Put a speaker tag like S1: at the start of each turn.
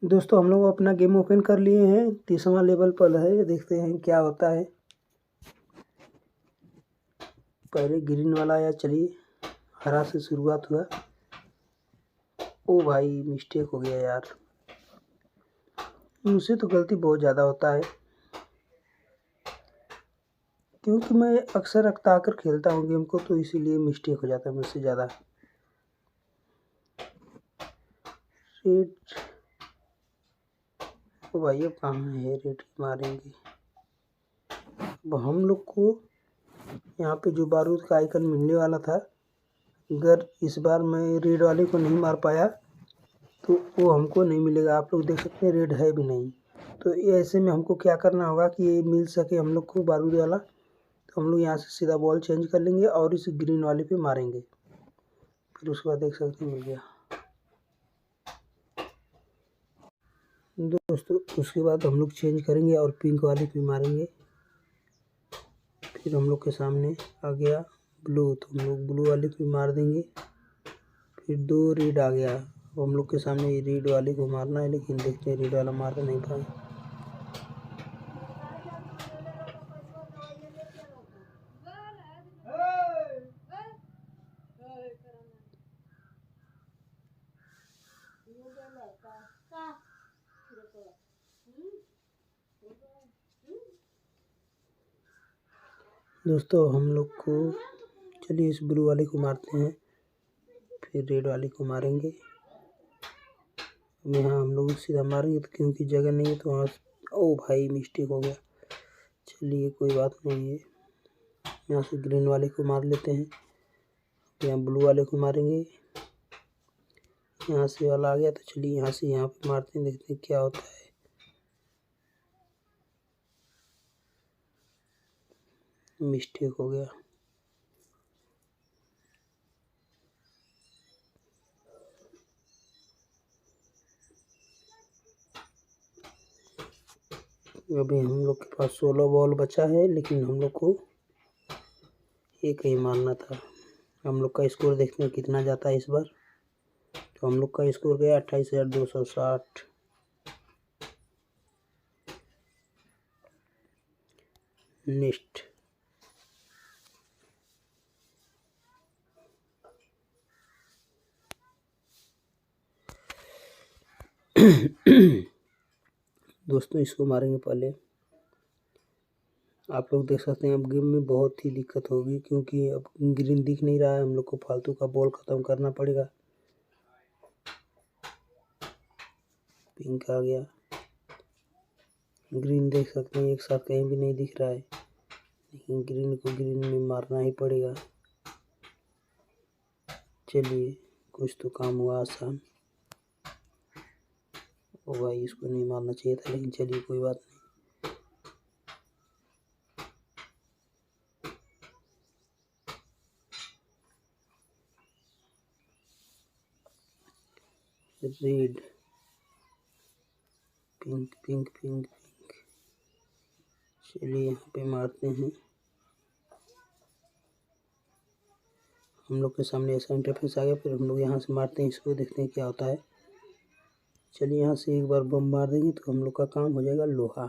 S1: दोस्तों हम लोग अपना गेम ओपन कर लिए हैं। 30वां लेवल पर है, देखते हैं क्या होता है। पहले ग्रीन वाला आया, चलिए हरा से शुरुआत हुआ। ओ भाई मिस्टेक हो गया यार, मुझसे तो गलती बहुत ज़्यादा होता है क्योंकि मैं अक्सर अकता कर खेलता हूँ गेम को, तो इसीलिए मिस्टेक हो जाता है मुझसे ज़्यादा। रेड, ओ भाई अब कहाँ है रेड, मारेंगे। अब हम लोग को यहाँ पे जो बारूद का आइकन मिलने वाला था, अगर इस बार मैं रेड वाले को नहीं मार पाया तो वो हमको नहीं मिलेगा। आप लोग देख सकते हैं रेड है भी नहीं, तो ऐसे में हमको क्या करना होगा कि ये मिल सके हम लोग को बारूद वाला, तो हम लोग यहाँ से सीधा बॉल चेंज कर लेंगे और इस ग्रीन वाले पे मारेंगे। फिर उसके बाद देख सकते हैं मिल गया। दोस्तों उसके बाद हम लोग चेंज करेंगे और पिंक वाले पे मारेंगे। फिर हम लोग के सामने आ गया ब्लू, तो हम लोग ब्लू वाले पे मार देंगे। फिर 2 रेड आ गया, अब हम लोग के सामने ये रेड वाले को मारना है, लेकिन देखते हैं रेड वाला मार नहीं पाए। दोस्तों हम लोग को, चलिए इस ब्लू वाले को मारते हैं, फिर रेड वाले को मारेंगे। यहाँ हम लोग सीधा मारेंगे तो क्योंकि जगह नहीं है तो वहाँ, ओ भाई मिस्टेक हो गया। चलिए कोई बात नहीं है, यहाँ से ग्रीन वाले को मार लेते हैं, यहाँ ब्लू वाले को मारेंगे। यहाँ से वाला आ गया तो चलिए यहाँ से यहाँ पे मारते हैं, देखते हैं क्या होता है। मिस्टेक हो गया। अभी हम लोग के पास 16 बॉल बचा है, लेकिन हम लोग को एक ही मारना था। हम लोग का स्कोर देखते हैं कितना जाता है इस बार। तो हम लोग का स्कोर गया 28,260। नेक्स्ट दोस्तों इसको मारेंगे पहले। आप लोग देख सकते हैं अब गेम में बहुत ही दिक्कत होगी क्योंकि अब ग्रीन दिख नहीं रहा है, हम लोग को फालतू का बॉल ख़त्म करना पड़ेगा। पिंक आ गया, ग्रीन देख सकते हैं एक साथ कहीं भी नहीं दिख रहा है, लेकिन ग्रीन को ग्रीन में मारना ही पड़ेगा। चलिए कुछ तो काम हुआ आसान। ओ भाई इसको नहीं मारना चाहिए था, लेकिन चलिए कोई बात नहीं। Red, pink pink pink pink, चलिए यहाँ पे मारते हैं। हम लोग के सामने ऐसा इंटरफेस आ गया, फिर हम लोग यहाँ से मारते हैं इसको, देखते हैं क्या होता है। चलिए यहाँ से एक बार बम मार देंगे तो हम लोग का काम हो जाएगा लोहा।